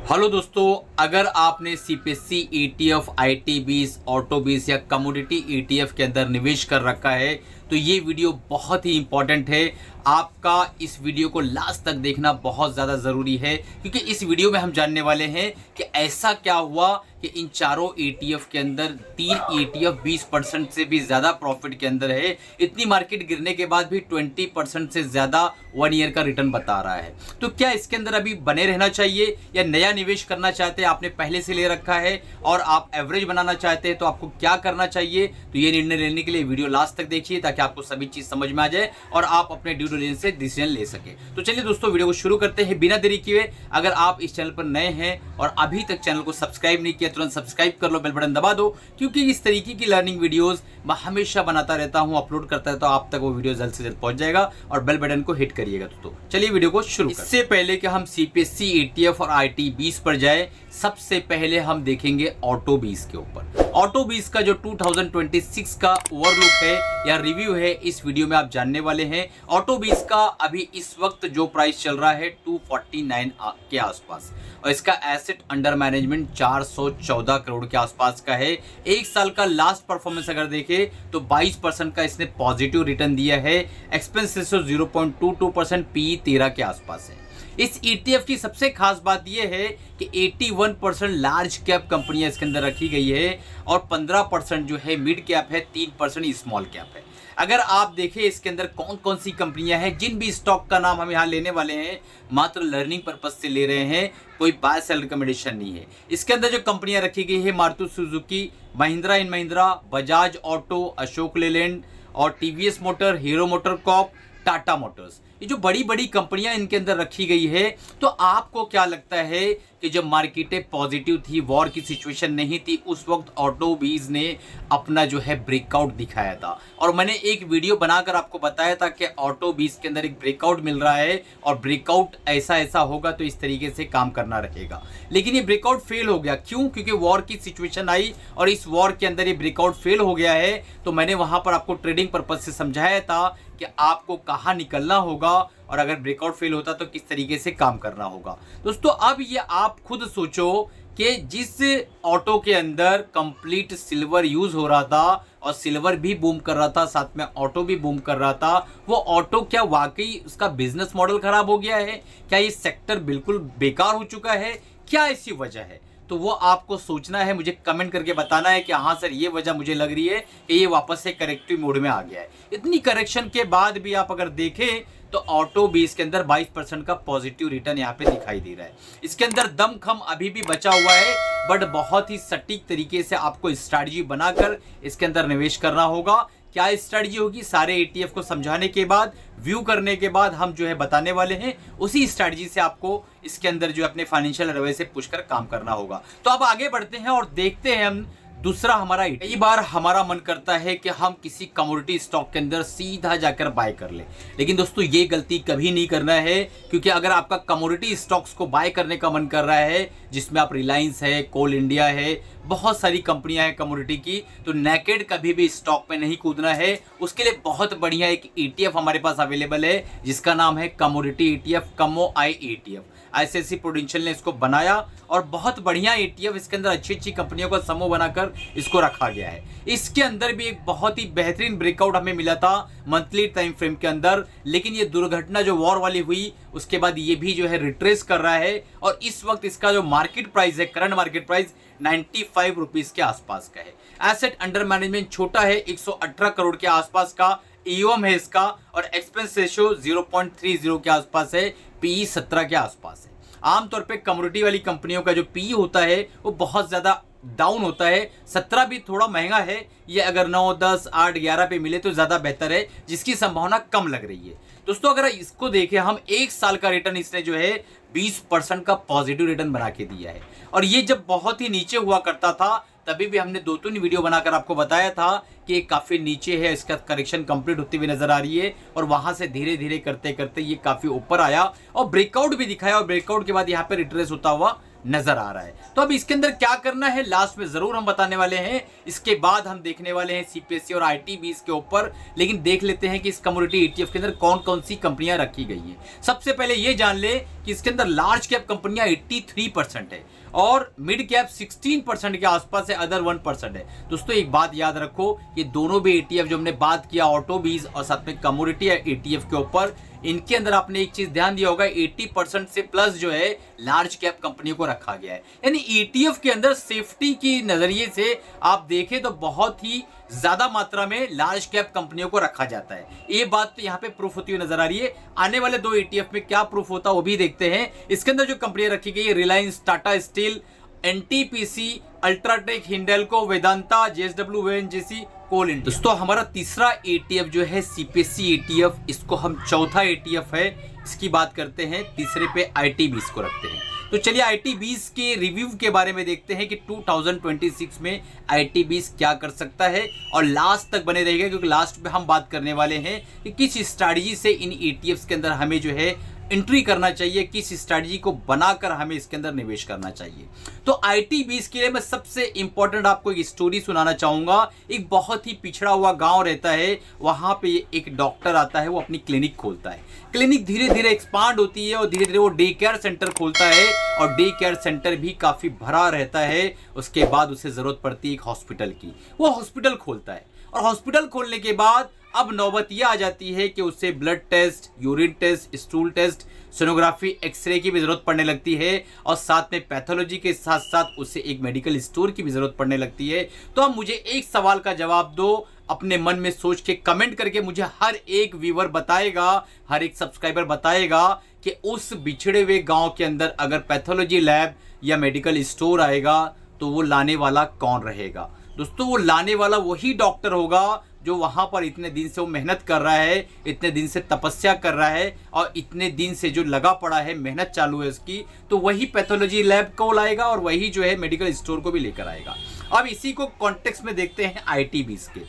Hello दोस्तों, अगर आपने सीपीएससी ईटीएफ, आईटी20, ऑटो20 या कमोडिटी ईटीएफ के अंदर निवेश कर रखा है तो ये वीडियो बहुत ही इंपॉर्टेंट है। आपका इस वीडियो को लास्ट तक देखना बहुत ज़्यादा ज़रूरी है, क्योंकि इस वीडियो में हम जानने वाले हैं कि ऐसा क्या हुआ कि इन चारों ईटीएफ के अंदर 3 ईटीएफ 20% से भी ज़्यादा प्रॉफिट के अंदर है। इतनी मार्केट गिरने के बाद भी 20% से ज़्यादा 1 ईयर का रिटर्न बता रहा है। तो क्या इसके अंदर अभी बने रहना चाहिए या नया निवेश करना चाहते हैं, आपने पहले से ले रखा है और आप एवरेज बनाना चाहते हैं तो आपको क्या करना चाहिए? तो ये निर्णय लेने के लिए वीडियो लास्ट तक देखिए ताकि आपको सभी चीज़ समझ में आ जाए और आप अपने ड्यू डिलिजेंस से डिसीजन ले सके। तो चलिए दोस्तों, वीडियो को शुरू करते हैं बिना देरी किए। अगर आप इस चैनल पर नए हैं और अभी तक चैनल को सब्सक्राइब नहीं किया, तुरंत सब्सक्राइब कर लो, बेल बटन दबा दो, क्योंकि इस तरीके की लर्निंग वीडियोस मैं हमेशा बनाता रहता हूं, अपलोड करता रहता हूं। आप तक वो वीडियो जल्द से जल्द पहुंच जाएगा और बेल बटन को हिट करिएगा। तो चलिए वीडियो को शुरू करते हैं। इससे पहले कि हम सीपीएससी ईटीएफ और आईटी20 पर जाए, सबसे पहले हम देखेंगे ऑटो20 के ऊपर। ऑटो20 का जो 2026 का ओवरलुक है या रिव्यू है, इस वीडियो में आप जानने वाले हैं। ऑटो20 का अभी इस वक्त जो प्राइस चल रहा है 249 के आसपास और इसका एसेट अंडर मैनेजमेंट 414 करोड़ के आसपास का है। एक साल का लास्ट परफॉर्मेंस अगर देखें तो 22% का इसने पॉजिटिव रिटर्न दिया है। एक्सपेंस रेशियो 0.22%, पी 13 के आसपास है। इस ETF की सबसे खास बात यह है कि 81% लार्ज कैप कंपनियां इसके अंदर रखी गई है और 15% जो है मिड कैप है, 3% स्मॉल कैप है। अगर आप देखें इसके अंदर कौन कौन सी कंपनियां हैं, जिन भी स्टॉक का नाम हम यहाँ लेने वाले हैं मात्र लर्निंग पर्पज से ले रहे हैं, कोई बाय सेल रिकमेंडेशन नहीं है। इसके अंदर जो कंपनियां रखी गई है Maruti Suzuki, Mahindra and Mahindra, Bajaj Auto, Ashok Leyland और TVS Motor, Hero Motor Corp, Tata Motors, ये जो बड़ी बड़ी कंपनियां इनके अंदर रखी गई है। तो आपको क्या लगता है कि जब मार्केटें पॉजिटिव थी, वॉर की सिचुएशन नहीं थी, उस वक्त ऑटो20 ने अपना जो है ब्रेकआउट दिखाया था और मैंने एक वीडियो बनाकर आपको बताया था कि ऑटो20 के अंदर एक ब्रेकआउट मिल रहा है और ब्रेकआउट ऐसा ऐसा होगा तो इस तरीके से काम करना रहेगा। लेकिन ये ब्रेकआउट फेल हो गया। क्यों? क्योंकि वॉर की सिचुएशन आई और इस वॉर के अंदर ये ब्रेकआउट फेल हो गया है। तो मैंने वहां पर आपको ट्रेडिंग पर्पज से समझाया था कि आपको कहाँ निकलना होगा और अगर ब्रेकआउट फेल होता तो किस तरीके से काम करना होगा। दोस्तों, अब ये आप खुद सोचो कि जिस ऑटो के अंदर कंप्लीट सिल्वर यूज हो रहा था और सिल्वर भी बूम कर रहा था, साथ में ऑटो भी बूम कर रहा था, वो ऑटो क्या वाकई उसका बिजनेस मॉडल खराब हो गया है? क्या ये सेक्टर बिल्कुल बेकार हो चुका है? क्या ऐसी वजह है? तो वो आपको सोचना है, मुझे कमेंट करके बताना है कि हाँ सर, ये वजह मुझे लग रही है कि ये वापस से करेक्टिव मोड में आ गया है। इतनी करेक्शन के बाद भी आप अगर देखें तो ऑटो20 के अंदर 22% का पॉजिटिव रिटर्न यहाँ पे दिखाई दे रहा है। इसके अंदर दमखम अभी भी बचा हुआ है, बट बहुत ही सटीक तरीके से आपको स्ट्रैटेजी बनाकर इसके अंदर निवेश करना होगा। क्या स्ट्रैटेजी होगी, सारे ETF को समझाने के बाद, व्यू करने के बाद हम जो है बताने वाले हैं। उसी स्ट्रैटेजी से आपको इसके अंदर जो अपने फाइनेंशियल रवैये से पूछकर काम करना होगा। तो अब आगे बढ़ते हैं और देखते हैं हम दूसरा हमारा। कई बार हमारा मन करता है कि हम किसी कमोडिटी स्टॉक के अंदर सीधा जाकर बाय कर ले, लेकिन दोस्तों ये गलती कभी नहीं करना है, क्योंकि अगर आपका कमोडिटी स्टॉक्स को बाय करने का मन कर रहा है, जिसमें आप रिलायंस है, कोल इंडिया है, बहुत सारी कंपनियां हैं कमोडिटी की, तो नेकेड कभी भी स्टॉक में नहीं कूदना है। उसके लिए बहुत बढ़िया एक ETF हमारे पास अवेलेबल है जिसका नाम है कमोडिटी ETF, कमो आई ETF। ICICI प्रूडेंशियल ने इसको बनाया और बहुत बढ़िया ETF, इसके अंदर अच्छी अच्छी कंपनियों का समूह बनाकर इसको रखा गया है। इसके अंदर भी एक बहुत ही बेहतरीन ब्रेकआउट हमें मिला था मंथली टाइम फ्रेम के अंदर, लेकिन ये दुर्घटना जो वॉर वाली हुई उसके बाद ये भी जो है रिट्रेस कर रहा है और इस वक्त इसका जो मार्केट प्राइस है, करंट मार्केट प्राइस 95 रुपीज के आसपास का है। एसेट अंडर मैनेजमेंट छोटा है, 118 करोड़ के आसपास का EOM है इसका और एक्सपेंस रेशियो 0.30 के आसपास है, PE 17 के आसपास है। आमतौर पे कमोडिटी वाली कंपनियों का जो PE होता है वो बहुत ज्यादा डाउन होता है। 17 भी थोड़ा महंगा है, ये अगर 9, 10, 8, 11 पे मिले तो ज्यादा बेहतर है, जिसकी संभावना कम लग रही है। दोस्तों, अगर इसको देखें हम, एक साल का रिटर्न इसने जो है 20% का पॉजिटिव रिटर्न बना के दिया है और ये जब बहुत ही नीचे हुआ करता था तभी भी हमने 2-3 वीडियो बनाकर आपको बताया था कि ये काफ़ी नीचे है, इसका करेक्शन कंप्लीट होती हुई नजर आ रही है और वहां से धीरे धीरे करते करते ये काफ़ी ऊपर आया और ब्रेकआउट भी दिखाया और ब्रेकआउट के बाद यहाँ पे रिट्रेस होता हुआ नजर आ रहा है। तो अब इसके अंदर क्या करना है लास्ट में जरूर हम बताने वाले हैं। इसके बाद हम देखने वाले हैं सीपीएससी और आईटीबीज के ऊपर, लेकिन देख लेते हैं कि इस कमोडिटी ईटीएफ के अंदर कौन कौन सी कंपनियां रखी गई हैं। सबसे पहले ये जान ले कि इसके अंदर लार्ज कैप कंपनियां 83% है और मिड कैप 16% के आसपास है, अदर 1% है। दोस्तों एक बात याद रखो, ये दोनों भी ईटीएफ जो हमने बात किया ऑटोबीज और साथ में कमोडिटी ईटीएफ के ऊपर, इनके अंदर आपने एक चीज ध्यान दिया होगा, 80% से प्लस जो है लार्ज कैप कंपनी को रखा गया है। यानी ईटीएफ के अंदर सेफ्टी की नजरिए से आप देखें तो बहुत ही ज्यादा मात्रा में लार्ज कैप कंपनियों को रखा जाता है। ये बात तो यहाँ पे प्रूफ होती हुई नजर आ रही है। आने वाले 2 ईटीएफ में क्या प्रूफ होता है वो भी देखते हैं। इसके अंदर जो कंपनियां रखी गई है, Reliance, Tata Steel, NTPC, UltraTech, Hindalco, Vedanta, JSW, ONGC, Coal India. दोस्तों हमारा तीसरा ईटीएफ जो है सीपीएससी ईटीएफ, इसको हम चौथा ईटीएफ है इसकी बात करते हैं, तीसरे पे आईटीबीज को रखते हैं। तो चलिए आईटीबीज के रिव्यू के बारे में देखते हैं कि 2026 में आईटीबीज क्या कर सकता है और लास्ट तक बने रहेगा, क्योंकि लास्ट में हम बात करने वाले हैं कि किस स्ट्रैटेजी से इन ईटीएफ्स के अंदर हमें जो है एंट्री करना चाहिए, किस स्ट्रैटेजी को बनाकर हमें इसके अंदर निवेश करना चाहिए। तो आईटीबीज के लिए मैं सबसे इंपॉर्टेंट आपको एक स्टोरी सुनाना चाहूंगा। एक बहुत ही पिछड़ा हुआ गांव रहता है, वहां पे एक डॉक्टर आता है, वो अपनी क्लिनिक खोलता है। क्लिनिक धीरे धीरे एक्सपांड होती है और धीरे धीरे वो डे केयर सेंटर खोलता है और डे केयर सेंटर भी काफी भरा रहता है। उसके बाद उसे जरूरत पड़ती है एक हॉस्पिटल की, वो हॉस्पिटल खोलता है और हॉस्पिटल खोलने के बाद अब नौबत यह आ जाती है कि उसे blood test, urine test, stool test, sonography, x-ray की भी जरूरत पड़ने लगती है और साथ में पैथोलॉजी के साथ साथ उसे एक मेडिकल स्टोर की भी जरूरत पड़ने लगती है। तो अब मुझे एक सवाल का जवाब दो, अपने मन में सोच के कमेंट करके मुझे हर एक व्यूअर बताएगा, हर एक सब्सक्राइबर बताएगा कि उस बिछड़े हुए गांव के अंदर अगर पैथोलॉजी लैब या मेडिकल स्टोर आएगा तो वो लाने वाला कौन रहेगा। दोस्तों वो लाने वाला वही डॉक्टर होगा जो वहां पर इतने दिन से वो मेहनत कर रहा है, इतने दिन से तपस्या कर रहा है और इतने दिन से जो लगा पड़ा है, मेहनत चालू है उसकी, तो वही पैथोलॉजी लैब को लाएगा और वही जो है मेडिकल स्टोर को भी लेकर आएगा। अब इसी को कॉन्टेक्स्ट में देखते हैं आईटीबीज के।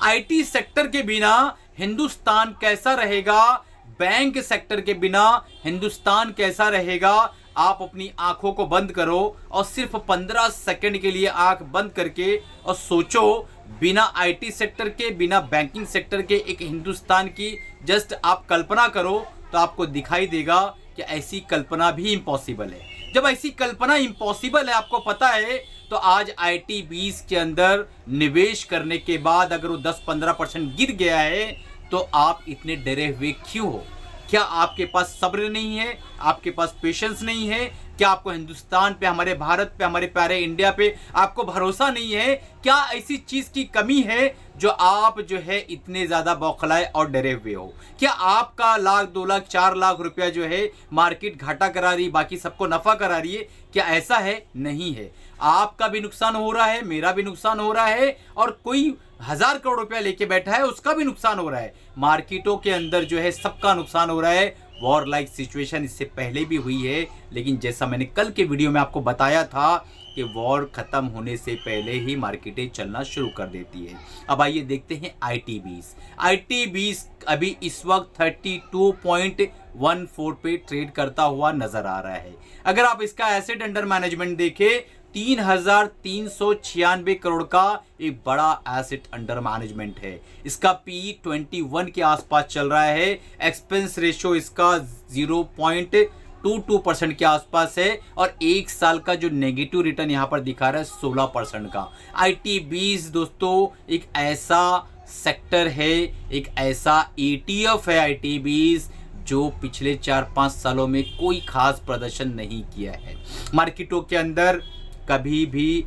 आईटी सेक्टर के बिना हिंदुस्तान कैसा रहेगा, बैंक सेक्टर के बिना हिंदुस्तान कैसा रहेगा। आप अपनी आंखों को बंद करो और सिर्फ 15 सेकंड के लिए आंख बंद करके और सोचो, बिना आईटी सेक्टर के, बिना बैंकिंग सेक्टर के एक हिंदुस्तान की जस्ट आप कल्पना करो तो आपको दिखाई देगा कि ऐसी कल्पना भी इम्पॉसिबल है। जब ऐसी कल्पना इम्पॉसिबल है, आपको पता है, तो आज आईटीबीज के अंदर निवेश करने के बाद अगर वो 10-15% गिर गया है तो आप इतने डरे हुए क्यों हो? क्या आपके पास सब्र नहीं है, आपके पास पेशेंस नहीं है? क्या आपको हिंदुस्तान पे, हमारे भारत पे, हमारे प्यारे इंडिया पे आपको भरोसा नहीं है? क्या ऐसी चीज की कमी है जो आप जो है इतने ज्यादा बौखलाए और डरे हुए हो? क्या आपका 1 लाख, 2 लाख, 4 लाख रुपया जो है मार्केट घाटा करा रही, बाकी सबको नफा करा रही है? क्या ऐसा है? नहीं है। आपका भी नुकसान हो रहा है, मेरा भी नुकसान हो रहा है और कोई 1000 करोड़ रुपया लेके बैठा है उसका भी नुकसान हो रहा है। मार्केटों के अंदर जो है सबका नुकसान हो रहा है। वॉर लाइक सिचुएशन इससे पहले भी हुई है, लेकिन जैसा मैंने कल के वीडियो में आपको बताया था कि वॉर खत्म होने से पहले ही मार्केटें चलना शुरू कर देती है। अब आइए देखते हैं आईटीबीज। आईटीबीज अभी इस वक्त 32.14 पे ट्रेड करता हुआ नजर आ रहा है। अगर आप इसका एसेट अंडर मैनेजमेंट देखें, 3396 करोड़ का एक बड़ा एसेट अंडर मैनेजमेंट है। इसका पी 21 के आसपास चल रहा है। एक्सपेंस रेशियो इसका 0.22% के आसपास है और एक साल का जो नेगेटिव रिटर्न यहां पर दिखा रहा है 16% का। आईटीबीज दोस्तों एक ऐसा सेक्टर है, एक ऐसा ईटीएफ है आईटीबीज जो पिछले 4-5 सालों में कोई खास प्रदर्शन नहीं किया है। मार्केटों के अंदर कभी भी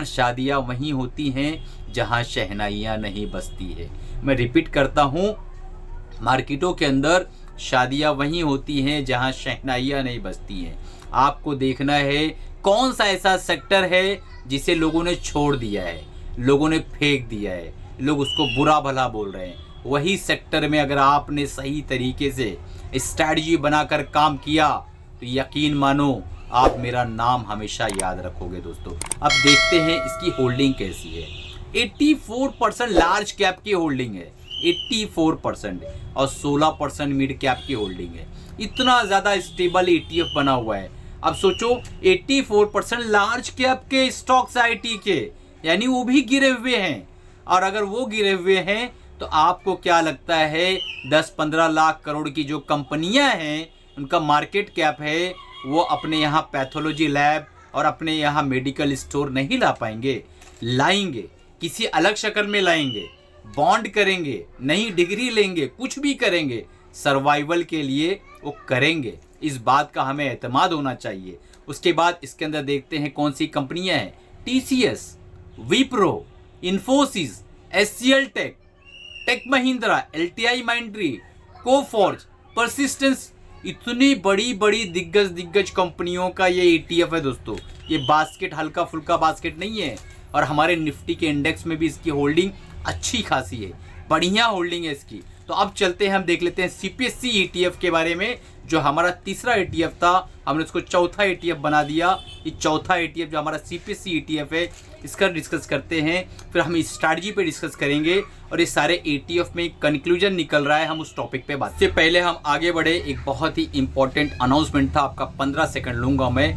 शादियां वहीं होती हैं जहां शहनाइयां नहीं बजती है। मैं रिपीट करता हूं, मार्केटों के अंदर शादियां वहीं होती हैं जहां शहनाइयां नहीं बजती हैं। आपको देखना है कौन सा ऐसा सेक्टर है जिसे लोगों ने छोड़ दिया है, लोगों ने फेंक दिया है, लोग उसको बुरा भला बोल रहे हैं। वही सेक्टर में अगर आपने सही तरीके से स्ट्रैटेजी बनाकर काम किया तो यकीन मानो आप मेरा नाम हमेशा याद रखोगे दोस्तों। अब देखते हैं इसकी होल्डिंग कैसी है। 84% लार्ज कैप की होल्डिंग है, 84% और 16% मिड कैप की होल्डिंग है। इतना ज़्यादा स्टेबल ETF बना हुआ है। अब सोचो 84% लार्ज कैप के स्टॉक्स IT के, यानी वो भी गिरे हुए हैं। और अगर वो गिरे हुए हैं तो आपको क्या लगता है 10-15 लाख करोड़ की जो कंपनियां हैं उनका मार्केट कैप है, वो अपने यहाँ पैथोलॉजी लैब और अपने यहाँ मेडिकल स्टोर नहीं ला पाएंगे? लाएंगे, किसी अलग शक्ल में लाएंगे, बॉन्ड करेंगे, नई डिग्री लेंगे, कुछ भी करेंगे, सर्वाइवल के लिए वो करेंगे। इस बात का हमें एतमाद होना चाहिए। उसके बाद इसके अंदर देखते हैं कौन सी कंपनियां हैं। TCS, Wipro, Infosys, HCL Tech, Tech Mahindra, LTI Mindtree, Coforge, Persistent, इतनी बड़ी बड़ी दिग्गज कंपनियों का ये ETF है दोस्तों। ये बास्केट हल्का फुल्का बास्केट नहीं है। और हमारे निफ्टी के इंडेक्स में भी इसकी होल्डिंग अच्छी खासी है, बढ़िया होल्डिंग है इसकी। तो अब चलते हैं, हम देख लेते हैं CPSE ETF के बारे में, जो हमारा तीसरा ETF था, हमने उसको चौथा ETF बना दिया। ये चौथा ETF जो हमारा CPSE ETF है, इसका डिस्कस करते हैं। फिर हम इस स्ट्रैटेजी पे डिस्कस करेंगे और ये सारे ETF में कंक्लूजन निकल रहा है, हम उस टॉपिक पे बात। से पहले हम आगे बढ़े, एक बहुत ही इंपॉर्टेंट अनाउंसमेंट था, आपका 15 सेकंड लूंगा मैं।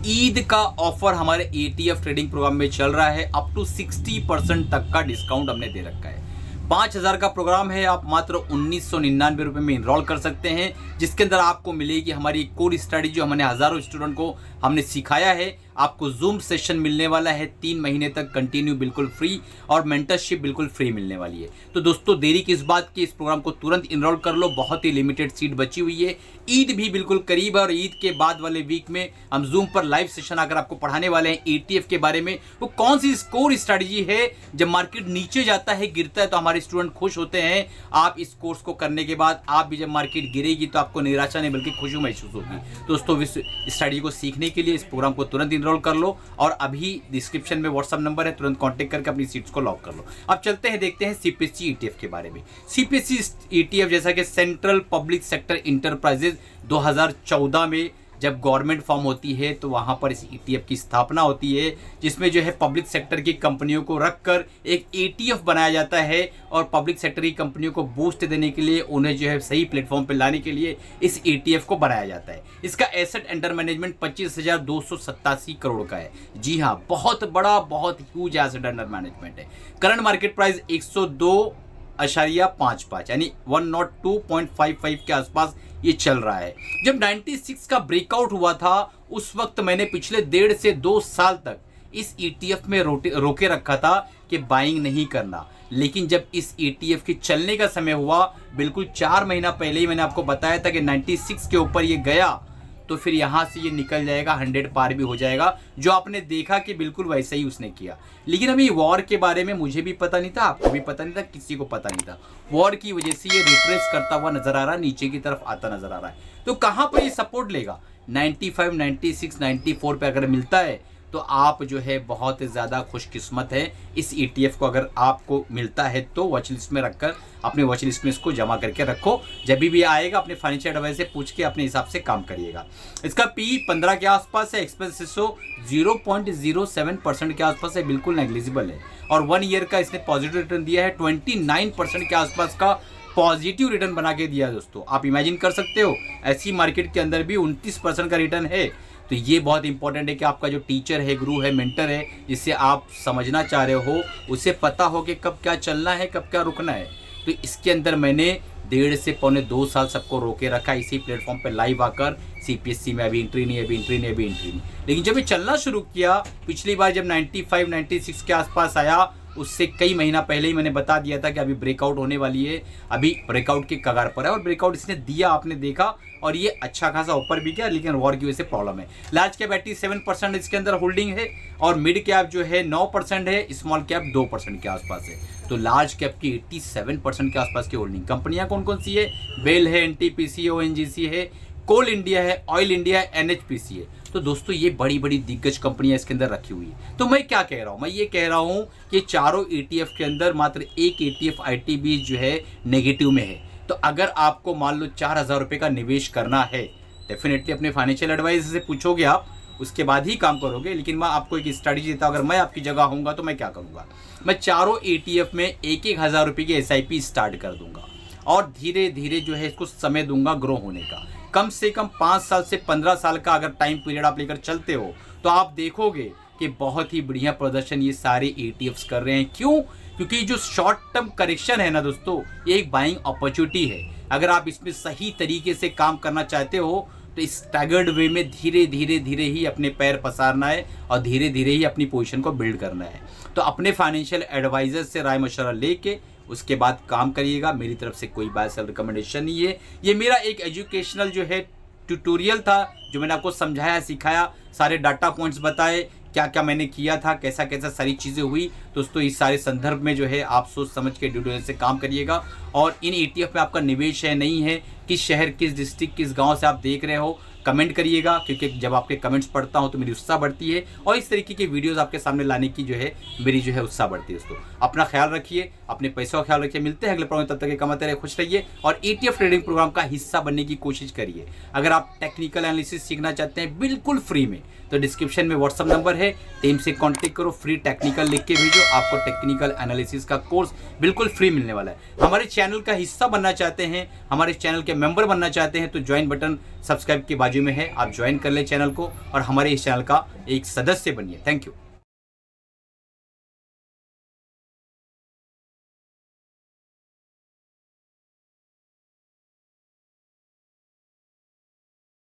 ईद का ऑफर हमारे ETF ट्रेडिंग प्रोग्राम में चल रहा है। अप टू 60% तक का डिस्काउंट हमने दे रखा है। 5000 का प्रोग्राम है, आप मात्र 1999 रुपये में इनरोल कर सकते हैं, जिसके अंदर आपको मिलेगी हमारी कोर स्ट्रैटेजी जो हमने हज़ारों स्टूडेंट को हमने सिखाया है। आपको जूम सेशन मिलने वाला है 3 महीने तक कंटिन्यू, बिल्कुल फ्री, और मेंटरशिप बिल्कुल फ्री मिलने वाली है। तो दोस्तों देरी किस बात की, इस प्रोग्राम को तुरंत इनरोल कर लो, बहुत ही लिमिटेड सीट बची हुई है। ईद भी बिल्कुल करीब है और ईद के बाद वाले वीक में हम जूम पर लाइव सेशन आकर आपको पढ़ाने वाले हैं ETF के बारे में। वो कौन सी कोर स्ट्रैटेजी है, जब मार्केट नीचे जाता है, गिरता है, तो हमारे स्टूडेंट खुश होते हैं। आप इस कोर्स को करने के बाद आप भी जब मार्केट गिरेगी तो आपको निराशा नहीं बल्कि खुशी महसूस होगी। दोस्तों इस स्ट्रैटेजी को सीखने के लिए इस प्रोग्राम को तुरंत इनरोल कर लो, और अभी डिस्क्रिप्शन में व्हाट्सएप नंबर है, तुरंत कांटेक्ट करके अपनी सीट्स को लॉक कर लो। अब चलते हैं, देखते हैं CPSE ETF के बारे में। CPSE ETF जैसा कि सेंट्रल पब्लिक सेक्टर इंटरप्राइजेज 2014 में जब गवर्नमेंट फॉर्म होती है तो वहाँ पर इस ETF की स्थापना होती है, जिसमें जो है पब्लिक सेक्टर की कंपनियों को रखकर एक ETF बनाया जाता है, और पब्लिक सेक्टर की कंपनियों को बूस्ट देने के लिए, उन्हें जो है सही प्लेटफॉर्म पर लाने के लिए इस ETF को बनाया जाता है। इसका एसेट अंडर मैनेजमेंट 25,287 करोड़ का है। जी हाँ, बहुत बड़ा, बहुत ह्यूज एसेट अंडर मैनेजमेंट है। करंट मार्केट प्राइस 102.55 यानी 102.55 के आसपास ये चल रहा है। जब 96 का ब्रेकआउट हुआ था, उस वक्त मैंने पिछले 1.5 से 2 साल तक इस ETF में रोके रखा था कि बाइंग नहीं करना। लेकिन जब इस ETF के चलने का समय हुआ, बिल्कुल 4 महीना पहले ही मैंने आपको बताया था कि 96 के ऊपर ये गया तो फिर यहाँ से ये निकल जाएगा, 100 पार भी हो जाएगा, जो आपने देखा कि बिल्कुल वैसा ही उसने किया। लेकिन अभी वॉर के बारे में मुझे भी पता नहीं था, आपको भी पता नहीं था, किसी को पता नहीं था। वॉर की वजह से ये रिट्रेस करता हुआ नजर आ रहा है, नीचे की तरफ आता नजर आ रहा है। तो कहाँ पर ये सपोर्ट लेगा? 95, 96, 94 पे अगर मिलता है तो आप जो है बहुत ज़्यादा खुशकिस्मत है। इस ETF को अगर आपको मिलता है तो वॉच लिस्ट में रखकर, अपने वॉच लिस्ट में इसको जमा करके रखो। जब भी आएगा अपने फाइनेंशियल एडवाइजर से पूछ के अपने हिसाब से काम करिएगा। इसका PE 15 के आसपास है, एक्सपेंस रेशो 0.07% के आसपास है, बिल्कुल नेग्लिजिबल है। और 1 ईयर का इसने पॉजिटिव रिटर्न दिया है, 29% के आसपास का पॉजिटिव रिटर्न बना के दिया। दोस्तों आप इमेजिन कर सकते हो, ऐसी मार्केट के अंदर भी 29% का रिटर्न है। तो ये बहुत इंपॉर्टेंट है कि आपका जो टीचर है, गुरु है, मेंटर है, जिससे आप समझना चाह रहे हो, उसे पता हो कि कब क्या चलना है, कब क्या रुकना है। तो इसके अंदर मैंने 1.5 से पौने 2 साल सबको रोके रखा इसी प्लेटफॉर्म पे लाइव आकर। CPSE में अभी एंट्री नहीं, अभी एंट्री नहीं, अभी एंट्री नहीं। लेकिन जब ये चलना शुरू किया, पिछली बार जब 95, 96 के आसपास आया, उससे कई महीना पहले ही मैंने बता दिया था कि अभी ब्रेकआउट होने वाली है, अभी ब्रेकआउट के कगार पर है। और ब्रेकआउट इसने दिया, आपने देखा, और ये अच्छा खासा ऊपर भी गया, लेकिन वॉर की वजह से प्रॉब्लम है। लार्ज कैप 87% इसके अंदर होल्डिंग है, और मिड कैप जो है 9% है, स्मॉल कैप 2% के आसपास है। तो लार्ज कैप की 87% के आसपास की होल्डिंग। कंपनियां कौन कौन सी है? बेल है, NTPC, ONGC है, कोल इंडिया है, ऑयल इंडिया है, NHPC है। तो दोस्तों ये बड़ी बड़ी दिग्गज कंपनियां इसके अंदर रखी हुई है। तो मैं क्या कह रहा हूं? मैं ये कह रहा हूं कि चारों ETF के अंदर मात्र एक ETF ITB जो है नेगेटिव में है। तो अगर आपको मान लो 4,000 रुपये का निवेश करना है, डेफिनेटली अपने फाइनेंशियल एडवाइजर से पूछोगे आप, उसके बाद ही काम करोगे। लेकिन मैं आपको एक स्ट्रैटेजी देता हूँ, अगर मैं आपकी जगह होऊंगा तो मैं क्या करूँगा, मैं चारों ETF में 1,000 रुपये की SIP स्टार्ट कर दूंगा और धीरे धीरे जो है इसको समय दूंगा ग्रो होने का। कम से कम 5 साल से 15 साल का अगर टाइम पीरियड आप लेकर चलते हो तो आप देखोगे कि बहुत ही बढ़िया प्रदर्शन ये सारे ETFs कर रहे हैं। क्यों? क्योंकि जो शॉर्ट टर्म करेक्शन है ना दोस्तों, ये एक बाइंग अपॉर्चुनिटी है। अगर आप इसमें सही तरीके से काम करना चाहते हो तो स्टैगर्ड वे में धीरे धीरे धीरे ही अपने पैर पसारना है और धीरे धीरे ही अपनी पोजीशन को बिल्ड करना है। तो अपने फाइनेंशियल एडवाइजर से राय मशवरा लेके उसके बाद काम करिएगा। मेरी तरफ से कोई बाय सेल रिकमेंडेशन नहीं है, ये मेरा एक एजुकेशनल जो है ट्यूटोरियल था, जो मैंने आपको समझाया, सिखाया, सारे डाटा पॉइंट्स बताए, क्या क्या मैंने किया था, कैसा कैसा सारी चीज़ें हुई। दोस्तों इस सारे संदर्भ में जो है आप सोच समझ के ड्यू डिलिजेंस से काम करिएगा। और इन ETF में आपका निवेश है नहीं है, किस शहर, किस डिस्ट्रिक्ट, किस गांव से आप देख रहे हो, कमेंट करिएगा, क्योंकि जब आपके कमेंट्स पढ़ता हूं तो मेरी उत्साह बढ़ती है और इस तरीके की वीडियोस आपके सामने लाने की जो है मेरी जो है उत्साह बढ़ती है। दोस्तों अपना ख्याल रखिए, अपने पैसों का ख्याल रखिए। मिलते हैं अगले प्रोग्राम, तब तक कमाते रहिए, खुश रहिए और ETF ट्रेडिंग प्रोग्राम का हिस्सा बनने की कोशिश करिए। अगर आप टेक्निकल एनालिसिस सीखना चाहते हैं बिल्कुल फ्री में, तो डिस्क्रिप्शन में व्हाट्सअप नंबर है, टीम से कांटेक्ट करो, फ्री टेक्निकल लिख के भेजो, आपको टेक्निकल एनालिसिस का कोर्स बिल्कुल फ्री मिलने वाला है। हमारे चैनल का हिस्सा बनना चाहते हैं, हमारे चैनल के मेंबर बनना चाहते हैं तो ज्वाइन बटन सब्सक्राइब के बाजू में है, आप ज्वाइन कर ले चैनल को और हमारे इस चैनल का एक सदस्य बनिए। Thank you.